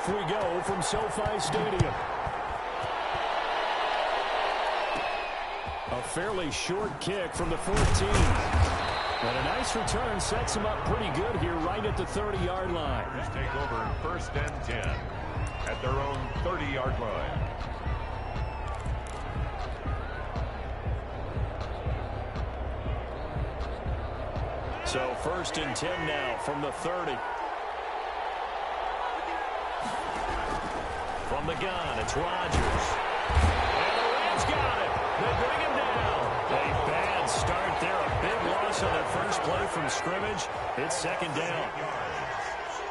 Off we go from SoFi Stadium. A fairly short kick from the 14. And a nice return sets them up pretty good here right at the 30-yard line. Just take over 1st and 10 at their own 30-yard line. So 1st and 10 now from the 30. From the gun, it's Rodgers. And the Rams got it. They bring him down. A bad start there. A big loss on their first play from scrimmage. It's 2nd down.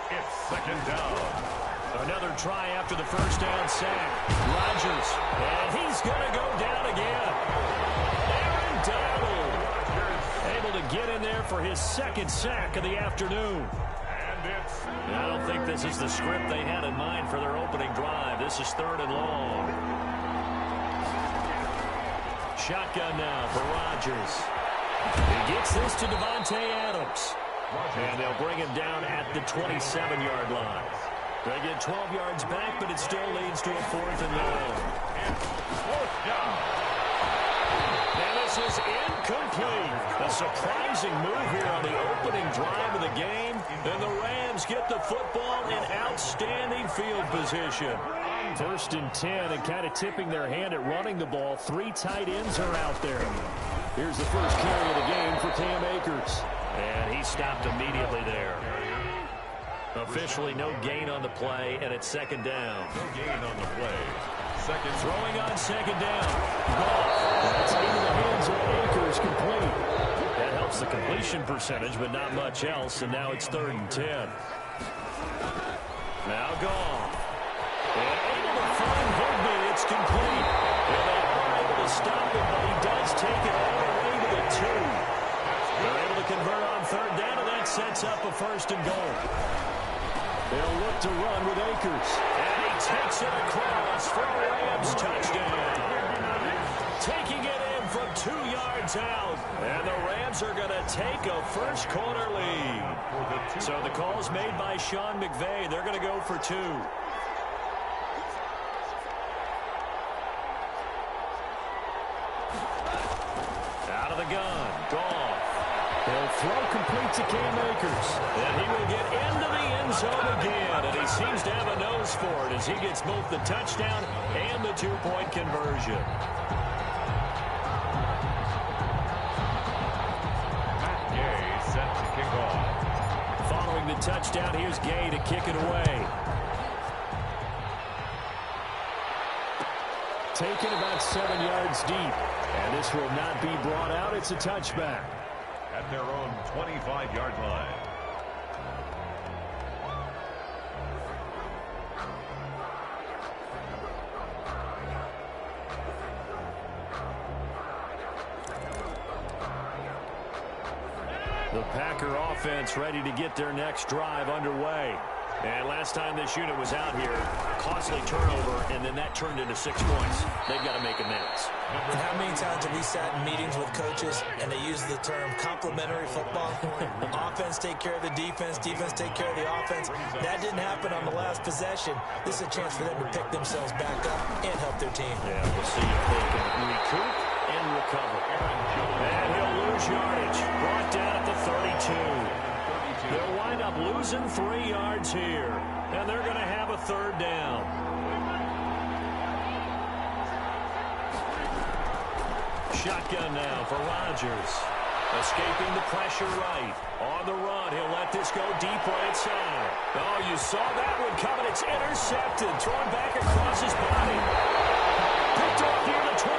It's 2nd down. Another try after the 1st down sack. Rodgers. And he's going to go down again. Aaron Donald able to get in there for his 2nd sack of the afternoon. I don't think this is the script they had in mind for their opening drive. This is 3rd and long. Shotgun now for Rodgers. He gets this to Devontae Adams. And they'll bring him down at the 27-yard line. They get 12 yards back, but it still leads to a 4th and long. Fourth down. And this is incomplete. A surprising move here on the opening drive of the game. And the Rams get the football in outstanding field position. 1st and 10, and kind of tipping their hand at running the ball. 3 tight ends are out there. Here's the first carry of the game for Cam Akers. And he stopped immediately there. Officially no gain on the play, and it's 2nd down. No gain on the play. Second throwing on 2nd down. That's into the hands of Akers, complete. That helps the completion percentage, but not much else, and now it's 3rd and 10. Now Goff. And able to find Higby. It's complete. And they are able to stop him, but he does take it all the way to the 2. They're able to convert on 3rd down, and that sets up a 1st and goal. They'll look to run with Akers. And he takes it across for a Rams touchdown. Taking it in from 2 yards out. And the Rams are going to take a first-quarter lead. So the call's made by Sean McVay. They're going to go for 2. Out of the gun. Goff. He'll throw complete to Cam Akers. And he will get into the end zone again. And he seems to have a nose for it as he gets both the touchdown and the 2-point conversion. Matt Gay set to kick off. Following the touchdown, here's Gay to kick it away. Taken about 7 yards deep. And this will not be brought out. It's a touchback. At their own 25-yard line. The Packer offense ready to get their next drive underway. And last time this unit was out here, costly turnover, and then that turned into 6 points. They've got to make amends. And how many times have we sat in meetings with coaches and they use the term complementary football? Offense take care of the defense, defense take care of the offense. That didn't happen on the last possession. This is a chance for them to pick themselves back up and help their team. Yeah, we'll see if they can recoup and recover. And he'll lose yardage. Brought down at the 32. They'll wind up losing 3 yards here. And they're going to have a 3rd down. Shotgun now for Rodgers. Escaping the pressure right. On the run, he'll let this go deep right side. Oh, you saw that one coming. It's intercepted. Thrown back across his body. Picked off near the 29.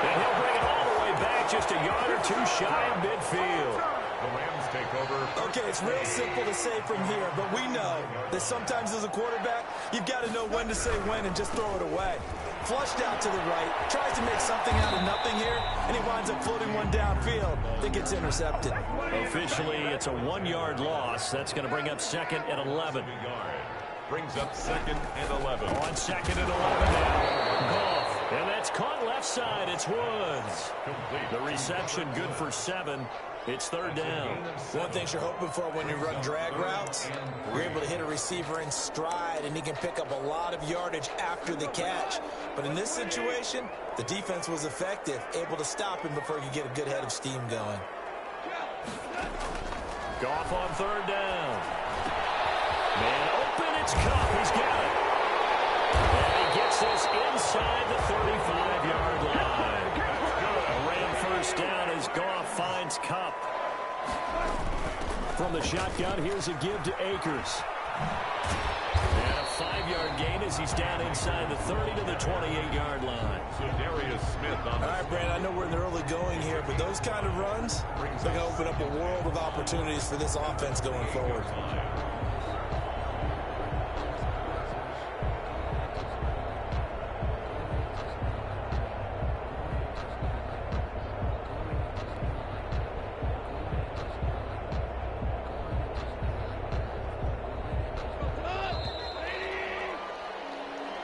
And he'll bring it all the way back just a yard or 2 shy of midfield. The Rams take over. Okay, it's real simple to say from here, but we know that sometimes as a quarterback, you've got to know when to say when and just throw it away. Flushed out to the right, tries to make something out of nothing here, and he winds up floating one downfield that gets intercepted. Officially, it's a 1-yard loss. That's going to bring up 2nd and 11. Brings up 2nd and 11. On 2nd and 11 now. Goff. And that's caught left side. It's Woods. The reception good for 7. It's third down. One thing you're hoping for when you run drag routes, you're able to hit a receiver in stride, and he can pick up a lot of yardage after the catch. But in this situation, the defense was effective, able to stop him before he could get a good head of steam going. Goff on third down. Man open, it's Cup. He's got it. And he gets this inside the 35-yard line. A Ram first down as Goff finds Cup. From the shotgun, here's a give to Akers. And a 5-yard gain as he's down inside the 30 to the 28-yard line. So Darius Smith on the... All right, Brandon, I know we're in the early going here, but those kind of runs, they're going to open up a world of opportunities for this offense going forward.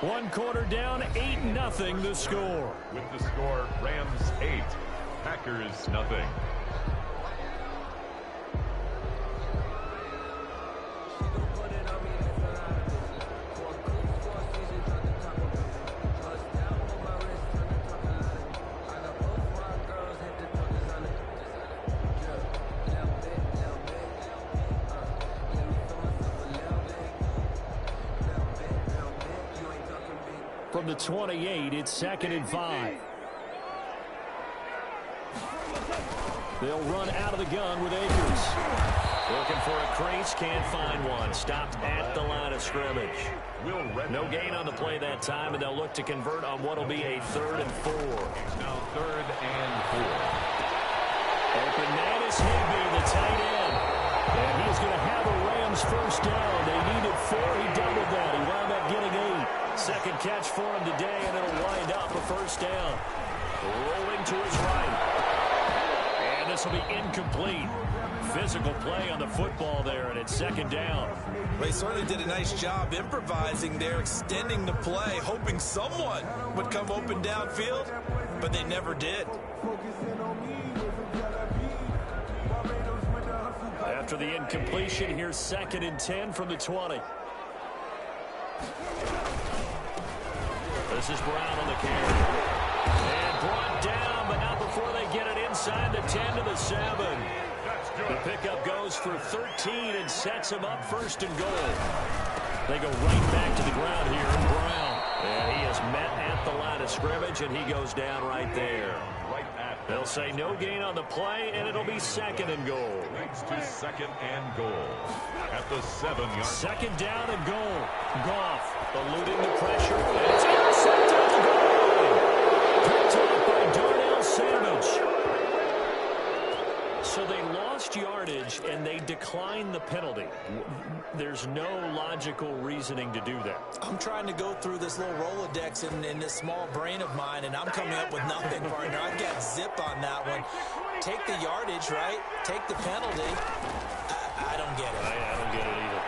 One quarter down, 8-0 the score. With the score, Rams 8, Packers nothing. From the 28, it's 2nd and 5. They'll run out of the gun with Akers. Looking for a crease, can't find one. Stopped at the line of scrimmage. No gain on the play that time, and they'll look to convert on what will be a 3rd and 4. Now 3rd and 4. Open man is Higbee, the tight end. And he's going to have a Rams first down. They needed 4. He doubled that. He wound up getting 8. Second catch for him today, and it'll wind up a first down. Rolling to his right. And this will be incomplete. Physical play on the football there, and it's 2nd down. They certainly did a nice job improvising there, extending the play, hoping someone would come open downfield, but they never did. After the incompletion, here's 2nd and 10 from the 20. This is Brown on the carry. And brought down, but not before they get it inside the 10 to the 7. The pickup goes for 13 and sets him up 1st and goal. They go right back to the ground here in Brown. And he is met at the line of scrimmage, and he goes down right there. They'll say no gain on the play, and it'll be 2nd and goal. Leads to 2nd and goal at the 7-yard. 2nd down and goal. Goff eluding the pressure. And it's intercepted at the goal line. Picked up by Darnell Savage. So they lost yardage, and they declined the penalty. There's no logical reasoning to do that. I'm trying to go through this little Rolodex in this small brain of mine, and I'm coming up with nothing, partner. I've got zip on that one. Take the yardage, right? Take the penalty. I don't get it. I don't get it either.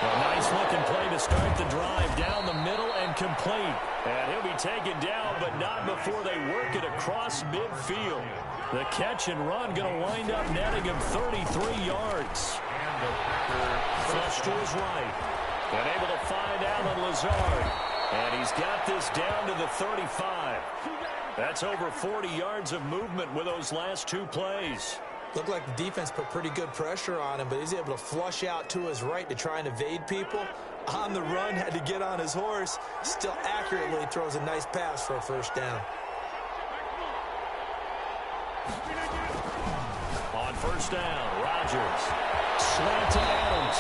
A nice-looking play to start the drive down the middle and complete. And he'll be taken down, but not before they work it across midfield. The catch and run going to wind up netting him 33 yards. Flush to his right. And able to find Alan Lazard. And he's got this down to the 35. That's over 40 yards of movement with those last 2 plays. Looked like the defense put pretty good pressure on him, but he's able to flush out to his right to try and evade people. On the run, had to get on his horse. Still accurately throws a nice pass for a first down. On first down, Rodgers. Slant to Adams.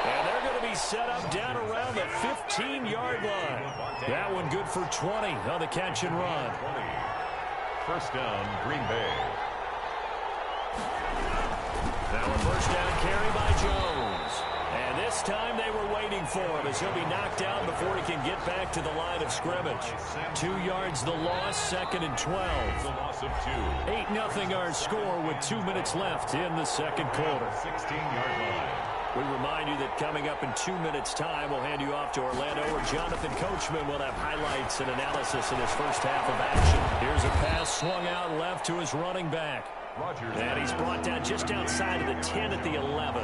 And they're going to be set up down around the 15-yard line. That one good for 20 on the catch and run. First down, Green Bay. Now a first down carry by Jones. And this time they were waiting for him as he'll be knocked down before he can get back to the line of scrimmage. 2 yards the loss, 2nd and 12. The loss of 2. 8-0 our score with 2 minutes left in the second quarter. 16-yard line. We remind you that coming up in 2 minutes' time, we'll hand you off to Orlando, where Jonathan Coachman will have highlights and analysis in his first half of action. Here's a pass swung out left to his running back. And he's brought down just outside of the 10 at the 11.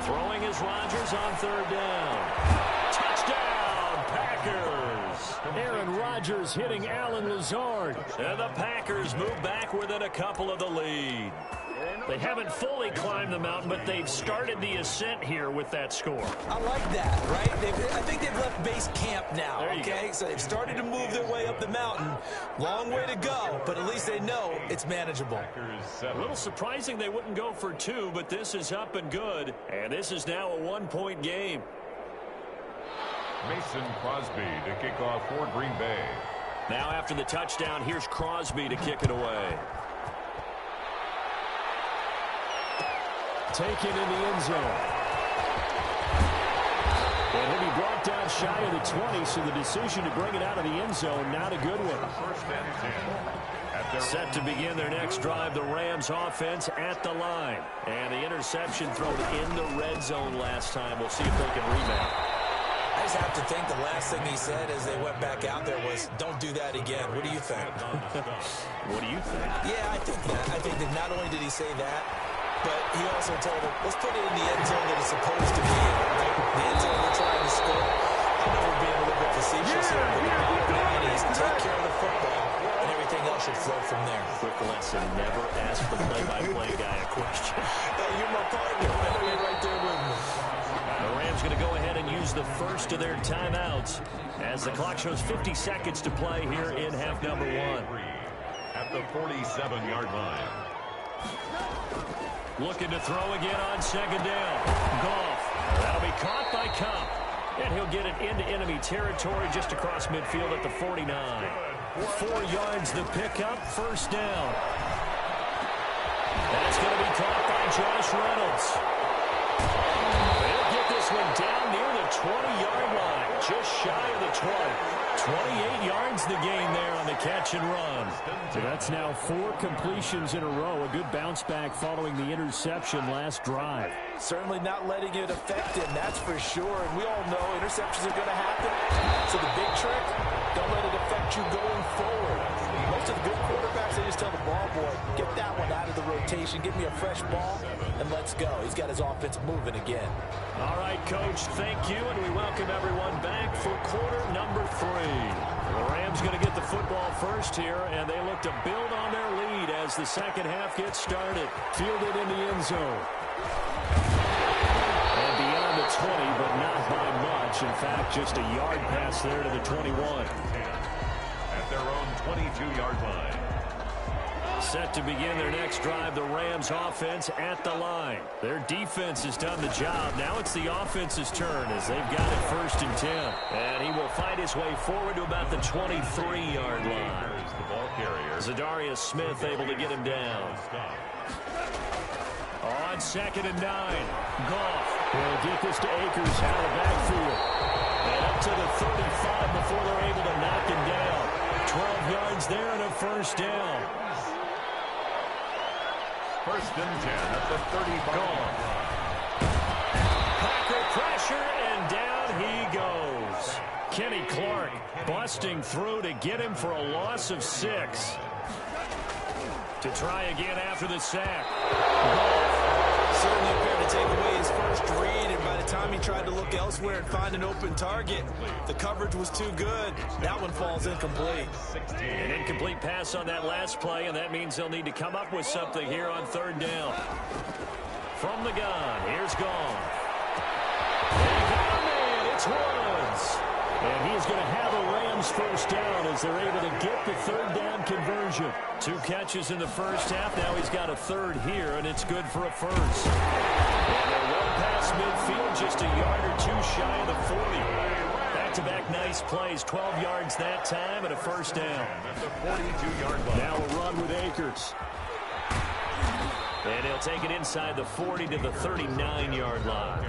Throwing is Rodgers on third down. Touchdown, Packers! Aaron Rodgers hitting Alan Lazard. And the Packers move back within a couple of the lead. They haven't fully climbed the mountain, but they've started the ascent here with that score. I like that, right? I think they've left base camp now, okay? Go. So they've started to move their way up the mountain. Long way to go, but at least they know it's manageable. A little surprising they wouldn't go for 2, but this is up and good. And this is now a 1-point game. Mason Crosby to kick off for Green Bay. Now after the touchdown, here's Crosby to kick it away. Taken in the end zone. And he'll be brought down shy of the 20, so the decision to bring it out of the end zone, not a good one. First and 10. Set to begin their next drive, the Rams offense at the line. And the interception thrown in the red zone last time. We'll see if they can rebound. I just have to think the last thing he said as they went back out there was, don't do that again. What do you think? What do you think? Yeah, I think that. I think that not only did he say that, but he also told him, let's put it in the end zone that it's supposed to be in, right? The end zone we're trying to score. I know we're being a little bit facetious here, but the bottom line is take care of the football, and everything else should flow from there. Quick lesson, never ask the play-by-play guy a question. Hey, you're my partner. I know you're right there with me. The Rams going to go ahead and use the first of their timeouts as the clock shows 50 seconds to play here in half number 1. At the 47-yard line. Looking to throw again on second down. Goff. That'll be caught by Cup. And he'll get it into enemy territory just across midfield at the 49. 4 yards the pickup, first down. That's going to be caught by Josh Reynolds. They'll get this one down near the 20-yard line, just shy of the 20. 28 yards the gain there on the catch and run. So that's now 4 completions in a row. A good bounce back following the interception last drive. Certainly not letting it affect him, that's for sure. And we all know interceptions are going to happen. So the big trick, don't let it affect you going forward. Most of the good quarterbacks, they just tell the ball boy, get that one out of the rotation, give me a fresh ball, and let's go. He's got his offense moving again. All right, Coach, thank you, and we welcome everyone back for quarter number 3. The Rams going to get the football first here, and they look to build on their lead as the second half gets started. Fielded in the end zone. And beyond the 20, but not by much. In fact, just a yard pass there to the 21. At their own 22-yard line. Set to begin their next drive, the Rams offense at the line. Their defense has done the job. Now it's the offense's turn as they've got it first and 10. And he will fight his way forward to about the 23-yard line. Here's the ball carrier. Zadarius Smith able to get him down. On second and 9, Goff will get this to Akers out of the backfield. And up to the 35 before they're able to knock him down. 12 yards there and a first down. First and 10 at the 35. Packer pressure, and down he goes. Kenny Clark busting through to get him for a loss of 6. To try again after the sack. Certainly appeared to take away his first read, and by the time he tried to look elsewhere and find an open target, the coverage was too good. That one falls incomplete. An incomplete pass on that last play, and that means they'll need to come up with something here on third down. From the gun, here's Goff. They got a man, it's Woods. And he's going to have a Rams first down as they're able to get the third down conversion. 2 catches in the first half. Now he's got a third here, and it's good for a first. And they're well past midfield, just a yard or 2 shy of the 40. Back-to-back nice plays, 12 yards that time, and a first down. At the 42-yard line. Now a run with Akers. And he'll take it inside the 40 to the 39-yard line.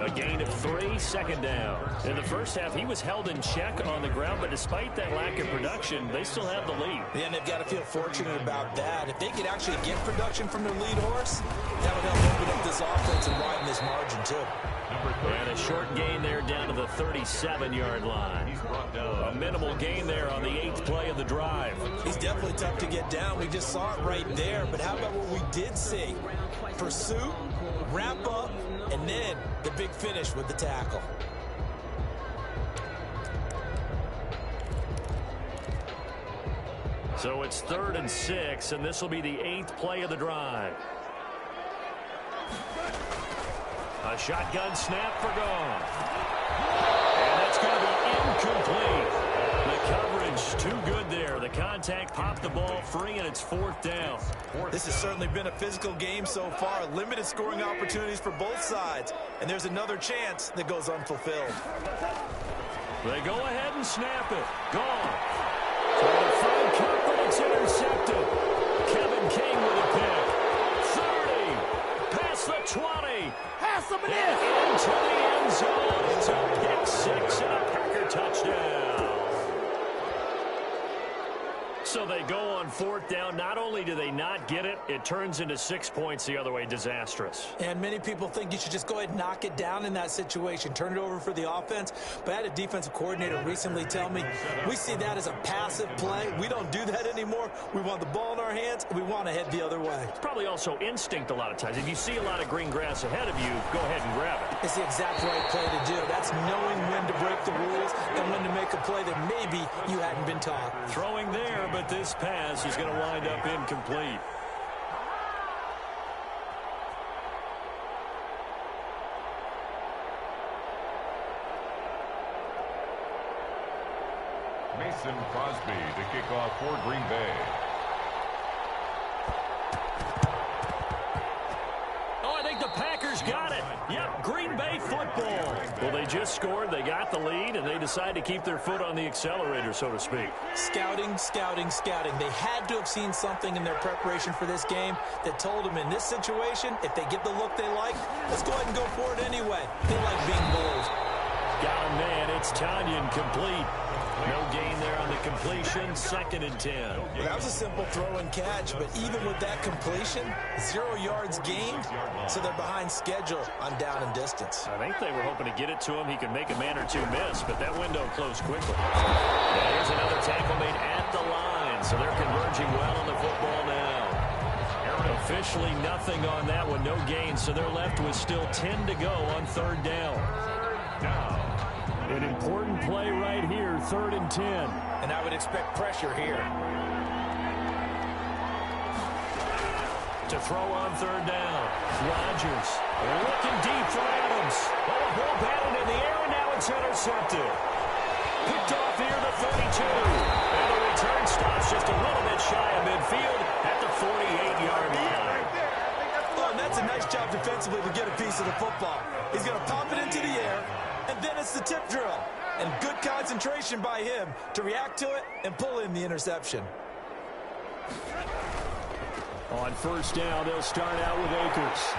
A gain of 3, second down. In the first half, he was held in check on the ground, but despite that lack of production, they still have the lead. Yeah, and they've got to feel fortunate about that. If they could actually get production from their lead horse, that would help open up this offense and widen this margin, too. And a short gain there down to the 37-yard line. A minimal gain there on the 8th play of the drive. He's definitely tough to get down. We just saw it right there. But how about what we did see? Pursuit, wrap up, and then the big finish with the tackle. So it's 3rd and 6, and this will be the 8th play of the drive. A shotgun snap for gone. And that's going to be incomplete. The coverage too good there. The contact popped the ball free, and it's 4th down. This has certainly been a physical game so far. Limited scoring opportunities for both sides. And there's another chance that goes unfulfilled. They go ahead and snap it. Gone. Trying to find Cup, but it's intercepted. Kevin King with a pick. 30. Past the 20. Pass them in. Into the end zone. It's a pick 6 and a Packer touchdown. So they go on 4th down. Not only do they not get it, it turns into 6 points the other way. Disastrous. And many people think you should just go ahead and knock it down in that situation. Turn it over for the offense. But I had a defensive coordinator recently tell me, we see that as a passive play. We don't do that anymore. We want the ball in our hands, and we want to head the other way. It's probably also instinct a lot of times. If you see a lot of green grass ahead of you, go ahead and grab it. It's the exact right play to do. That's knowing when to break the rules and when to make a play that maybe you hadn't been taught. Throwing there, but this pass is going to wind up incomplete. Mason Crosby to kick off for Green Bay. Oh, I think the Packers got it. Yep, Green Bay football. Well, they just scored, they got the lead, and they decide to keep their foot on the accelerator, so to speak. Scouting, scouting, scouting. They had to have seen something in their preparation for this game that told them in this situation, if they get the look they like, let's go ahead and go for it anyway. They like being bold. Got a man, it's Tanyan complete. No gain there on the completion, 2nd and 10. Well, that was a simple throw and catch, but even with that completion, 0 yards gained, so they're behind schedule on down and distance. I think they were hoping to get it to him. He could make a man or two miss, but that window closed quickly. And here's another tackle made at the line, so they're converging well on the football now. Officially nothing on that one, no gain, so they're left with still 10 to go on 3rd down. Now, an important play right here, 3rd and 10. And I would expect pressure here. To throw on 3rd down. Rodgers looking deep for Adams. Oh, a ball batted in the air, and now it's intercepted. Picked off here, the 32. And the return stops just a little bit shy of midfield at the 48-yard line. Oh, and that's a nice job defensively to get a piece of the football. He's going to pop it into the air, and then it's the tip drill. And good concentration by him to react to it and pull in the interception. On 1st down, they'll start out with Akers.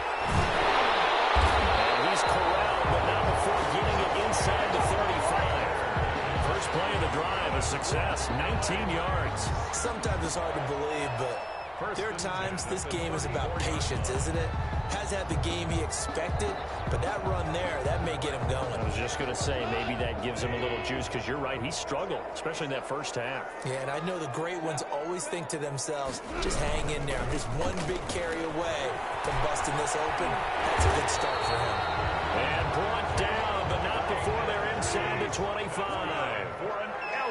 And he's corralled, but not before getting it inside the 35. First play of the drive, a success, 19 yards. Sometimes it's hard to believe, but there are times this game is about patience, isn't it? Has had the game he expected, but that run there, that may get him going. I was just going to say, maybe that gives him a little juice, because you're right, he struggled, especially in that first half. Yeah, and I know the great ones always think to themselves, just hang in there. I'm just one big carry away from busting this open. That's a good start for him. And brought down, but not before they're inside the 25.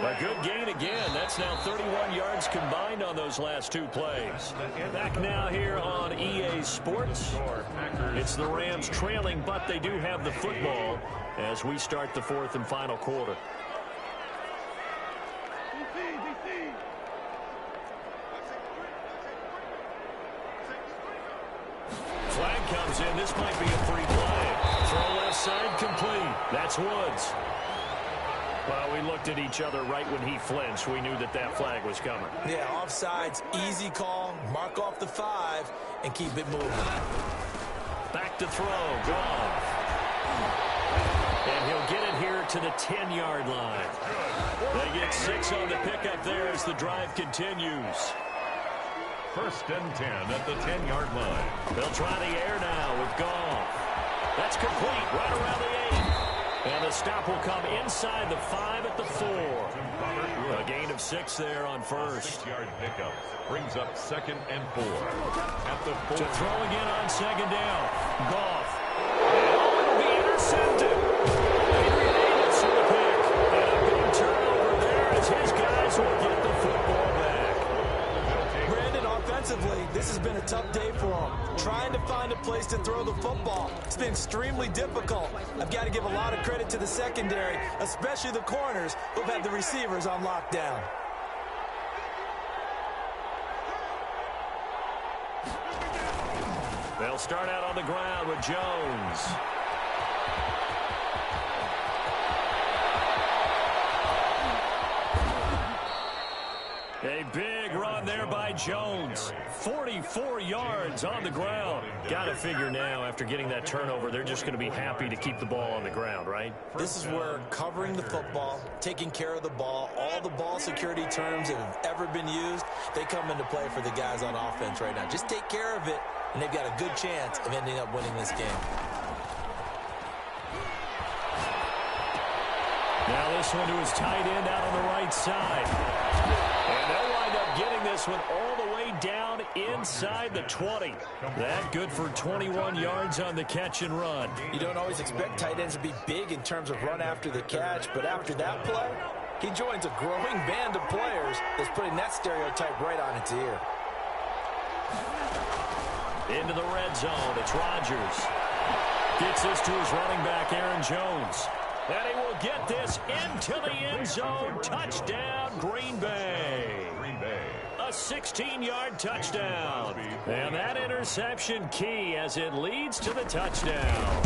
A good gain again. That's now 31 yards combined on those last 2 plays. Back now here on EA Sports. It's the Rams trailing, but they do have the football as we start the 4th and final quarter. Flag comes in. This might be a free play. Throw left side complete. That's Woods. Well, we looked at each other right when he flinched. We knew that that flag was coming. Yeah, offsides, easy call. Mark off the 5 and keep it moving. Back to throw. Goff. to the 10-yard line. They get 6 on the pickup there as the drive continues. 1st and 10 at the 10-yard line. They'll try the air now with Goff. That's complete right around the 8. And the stop will come inside the 5 at the 4. A gain of 6 there on first. 6-yard pickup brings up 2nd and 4. At the 4. To throw again on 2nd down. Goff. And it'll be intercepted. Adrian Davis with a pick. And a big turnover there as his guys will get the football back. Brandon, offensively, this has been a tough day for him. Trying to find a place to throw the football. It's been extremely difficult. I've got to give a lot of credit to the secondary, especially the corners who've had the receivers on lockdown. They'll start out on the ground with Jones. A big run there by Jones. 44 yards on the ground. Got to figure now, after getting that turnover, they're just going to be happy to keep the ball on the ground, right? This is where covering the football, taking care of the ball, all the ball security terms that have ever been used, they come into play for the guys on offense right now. Just take care of it, and they've got a good chance of ending up winning this game. Now this one to his tight end out on the right side. And they'll wind up getting this one all the way down inside the 20. That good for 21 yards on the catch and run. You don't always expect tight ends to be big in terms of run after the catch, but after that play, he joins a growing band of players that's putting that stereotype right on its ear. Into the red zone, it's Rodgers. Gets this to his running back, Aaron Jones. And he will get this into the end zone. Touchdown, Green Bay. A 16-yard touchdown. And that interception key as it leads to the touchdown.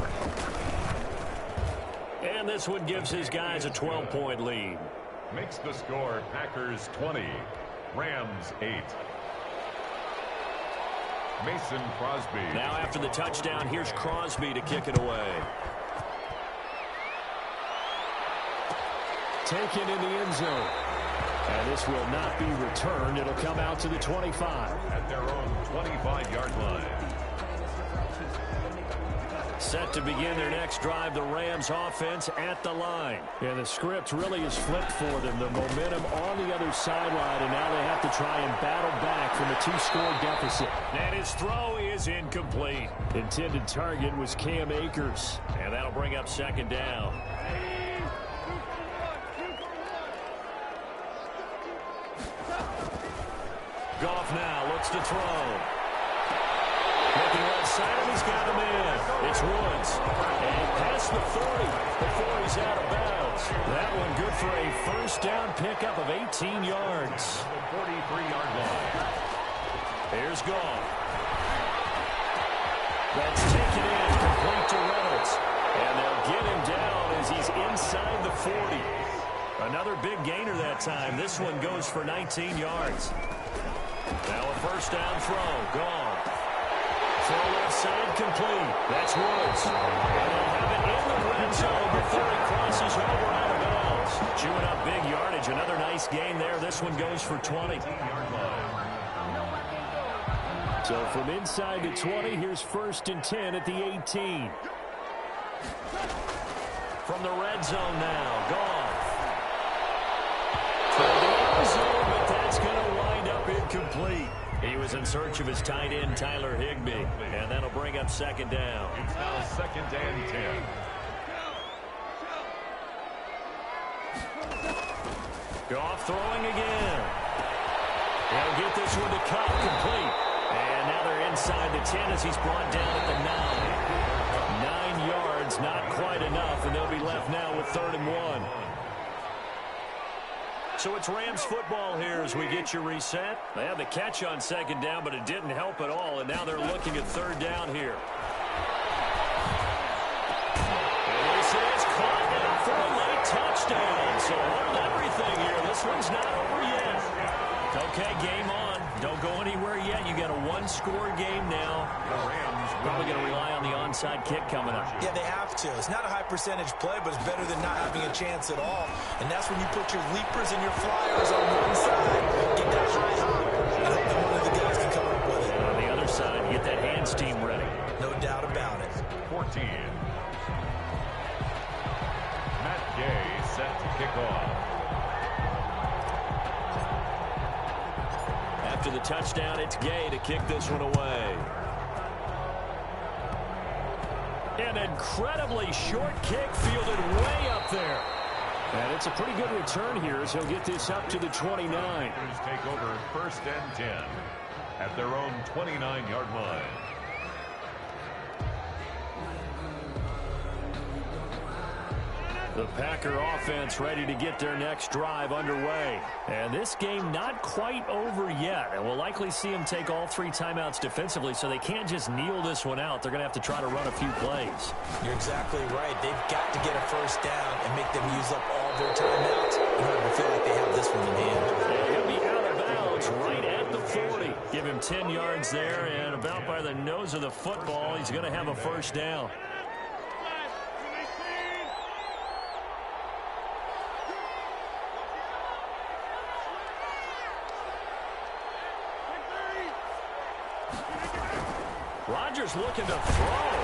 And this one gives his guys a 12-point lead. Makes the score Packers 20, Rams 8. Mason Crosby. Now after the touchdown, here's Crosby to kick it away. Taken in the end zone. And this will not be returned. It'll come out to the 25. At their own 25-yard line. Set to begin their next drive, the Rams offense at the line. And the script really is flipped for them. The momentum on the other sideline, and now they have to try and battle back from a 2-score deficit. And his throw is incomplete. Intended target was Cam Akers. And that'll bring up 2nd down. Goff now looks to throw. Looking right side, and he's got him in. It's Woods. And past the 40 before he's out of bounds. That one good for a 1st down pickup of 18 yards. The 43-yard line. Here's Goff. That's taken in, complete to Reynolds. And they'll get him down as he's inside the 40. Another big gainer that time. This one goes for 19 yards. Now a 1st down throw. Gone. Throw left side complete. That's Woods. And they'll have it in the red zone before he crosses over out of bounds. Chewing up big yardage. Another nice gain there. This one goes for 20. So from inside the 20, here's 1st and 10 at the 18. From the red zone now. Gone. For the end zone, but that's going to wind up incomplete. He was in search of his tight end, Tyler Higbee, and that'll bring up 2nd down. It's now 2nd and 10. Goff throwing again. They'll get this one to Cup, complete. And now they're inside the 10 as he's brought down at the 9. 9 yards, not quite enough, and they'll be left now with 3rd and 1. So it's Rams football here as we get you reset. They had the catch on 2nd down, but it didn't help at all, and now they're looking at 3rd down here. And this is caught now for a late touchdown. So hold everything here. This one's not over yet. Okay, game on. Don't go anywhere yet. You got a one-score game now. The Rams Probably going to rely on the onside kick coming up. Yeah, they have to. It's not a high percentage play, but it's better than not having a chance at all. And that's when you put your leapers and your flyers on one side, get that high hop, and hope that one of the guys can come up with it. And on the other side, get that hands team ready. No doubt about it. 14. Matt Gay set to kick off. After the touchdown, it's Gay to kick this one away. An incredibly short kick fielded way up there. And it's a pretty good return here as he'll get this up to the 29. Take over 1st and 10 at their own 29-yard line. The Packer offense ready to get their next drive underway. And this game not quite over yet. And we'll likely see them take all 3 timeouts defensively, so they can't just kneel this one out. They're going to have to try to run a few plays. You're exactly right. They've got to get a first down and make them use up all their timeouts in order to feel like they have this one in hand. And he'll be out of bounds right at the 40. Give him 10 yards there, and about by the nose of the football, he's going to have a first down. Rodgers looking to throw.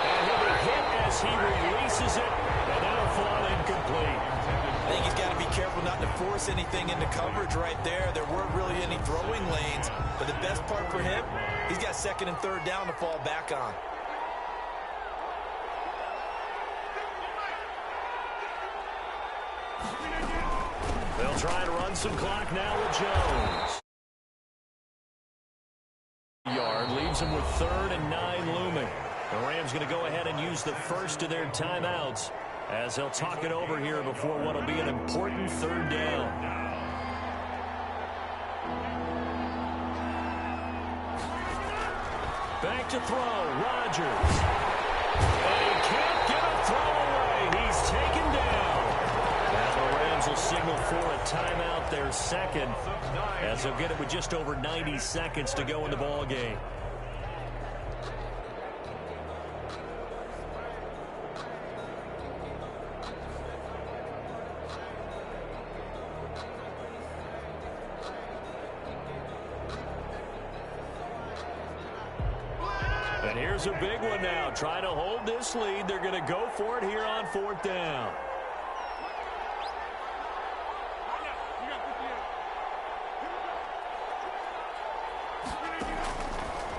And he'll be hit as he releases it. And that'll fall incomplete. I think he's got to be careful not to force anything into coverage right there. There weren't really any throwing lanes. But the best part for him, he's got 2nd and 3rd down to fall back on. They'll try to run some clock now with Jones. Leaves them with 3rd and 9 looming. The Rams going to go ahead and use the first of their timeouts as they'll talk it over here before what will be an important 3rd down. Back to throw, Rodgers. And he can't get a throw away. He's taken down. Now the Rams will signal for a timeout, their 2nd, as they'll get it with just over 90 seconds to go in the ball game. And here's a big one now. Trying to hold this lead. They're going to go for it here on 4th down.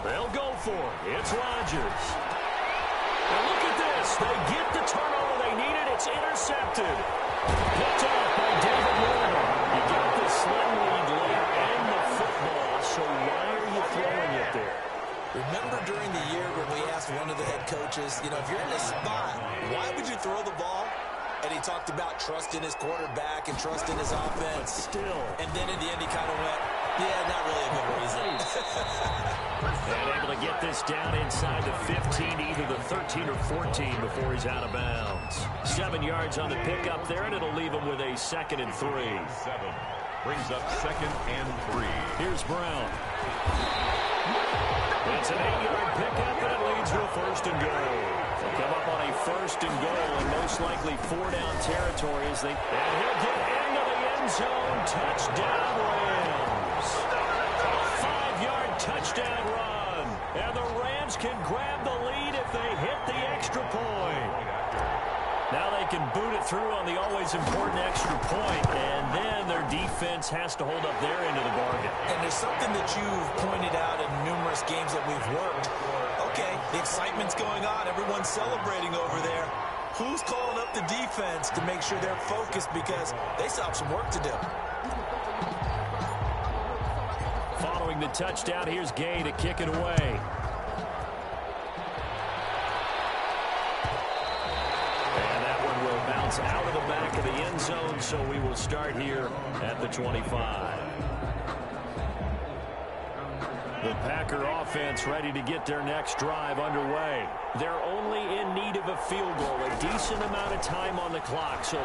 They'll go for it. It's Rodgers. And look at this. They get the turnover they needed. It's intercepted. Picked off by David Moore. You got the slim lead late and the football, so why are you throwing it there? Remember during the year when we asked one of the head coaches, if you're in a spot, why would you throw the ball? And he talked about trusting his quarterback and trusting his offense. But still. And then in the end, he kind of went, yeah, not really a good reason. And able to get this down inside the 15, either the 13 or 14 before he's out of bounds. 7 yards on the pickup there, and it'll leave him with a 2nd and 3. 7 brings up 2nd and 3. Here's Brown. It's an 8-yard pickup, and it leads to a 1st and goal. They'll come up on a 1st and goal, and most likely 4-down territory as they... And he'll get into the end zone. Touchdown, Rams. A 5-yard touchdown run. And the Rams can grab the lead if they hit the extra point. Now they can boot it through on the always important extra point, and then their defense has to hold up their end of the bargain. And there's something that you've pointed out in numerous games that we've worked. Okay, the excitement's going on. Everyone's celebrating over there. Who's calling up the defense to make sure they're focused because they still have some work to do? Following the touchdown, here's Gay to kick it away. Out of the back of the end zone, so we will start here at the 25. The Packer offense ready to get their next drive underway. They're only in need of a field goal, a decent amount of time on the clock, so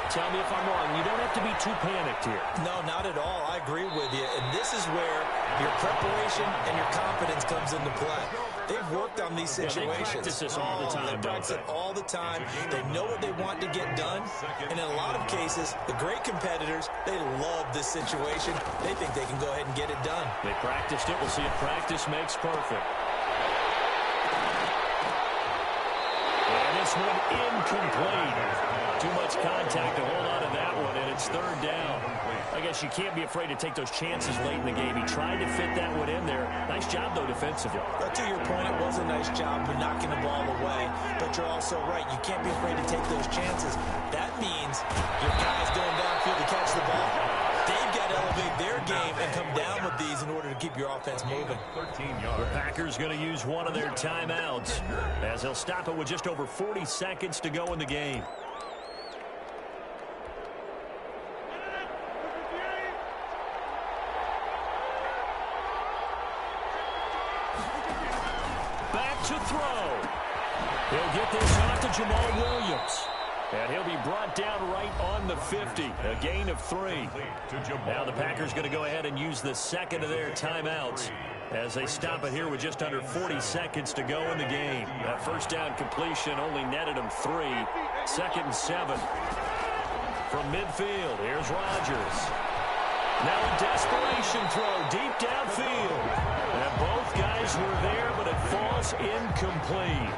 Tell me if I'm wrong. You don't have to be too panicked here. No, not at all. I agree with you. And this is where your preparation and your confidence comes into play. They've worked on these situations. They practice this all the time. They practice it all the time. They know what they want to get done. And in a lot of cases, the great competitors, they love this situation. They think they can go ahead and get it done. They practiced it. We'll see if practice makes perfect. And this one incomplete. Too much contact to hold on to that one, and it's third down. I guess you can't be afraid to take those chances late in the game. He tried to fit that one in there. Nice job, though, defensively. But to your point, it was a nice job of knocking the ball away. But you're also right. You can't be afraid to take those chances. That means your guys going downfield to catch the ball. They've got to elevate their game and come down with these in order to keep your offense moving. 13 yards. The Packers going to use one of their timeouts as they'll stop it with just over 40 seconds to go in the game. Back to throw. He'll get this off to Jamal Williams. And he'll be brought down right on the 50. A gain of 3. Now the Packers going to go ahead and use the second of their timeouts as they stop it here with just under 40 seconds to go in the game. That first down completion only netted them 3. 2nd and 7. From midfield, here's Rodgers. Now a desperation throw deep downfield. And both guys were there, but it falls incomplete.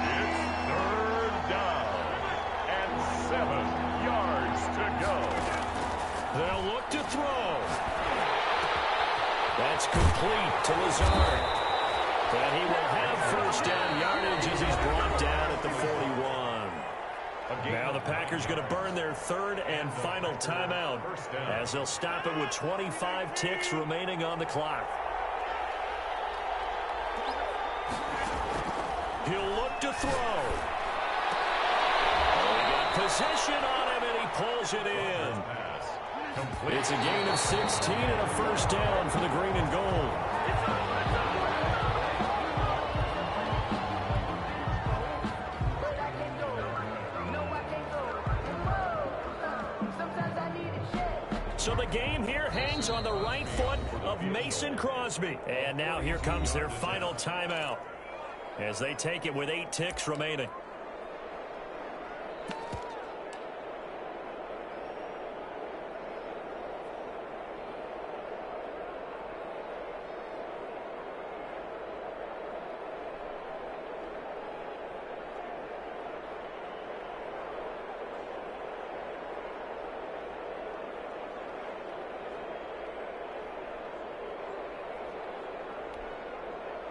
It's third down and 7 yards to go. They'll look to throw. That's complete to Lazard. And he will have first down yardage as he's brought down at the 41. Now the Packers going to burn their third and final timeout as they'll stop it with 25 ticks remaining on the clock. He'll look to throw. He got position on him, and he pulls it in. It's a gain of 16 and a first down for the green and gold. So the game here hangs on the right foot of Mason Crosby. And now here comes their final timeout as they take it with 8 ticks remaining.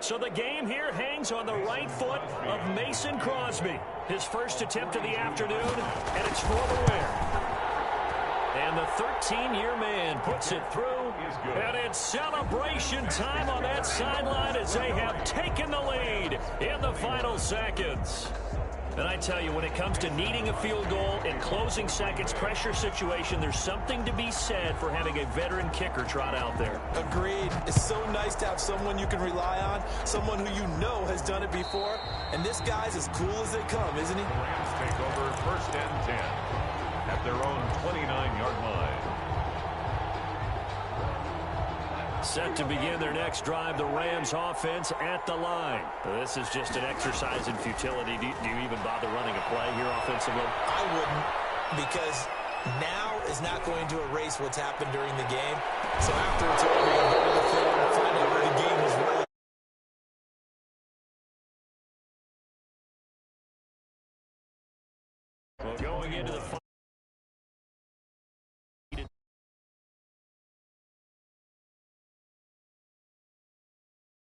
So the game here hangs on the right foot of Mason Crosby. His first attempt of the afternoon, and it's for the win. And the 13-year man puts it through, and it's celebration time on that sideline as they have taken the lead in the final seconds. And I tell you, when it comes to needing a field goal in closing seconds, pressure situation, there's something to be said for having a veteran kicker trot out there. Agreed. It's so nice to have someone you can rely on, someone who you know has done it before. And this guy's as cool as they come, isn't he? The Rams take over first and 10 at their own 29-yard line. Set to begin their next drive, the Rams offense at the line. This is just an exercise in futility. Do you even bother running a play here offensively? I wouldn't, because now is not going to erase what's happened during the game. So after it's over, you go to the field and find out where the game is really. Well, going into the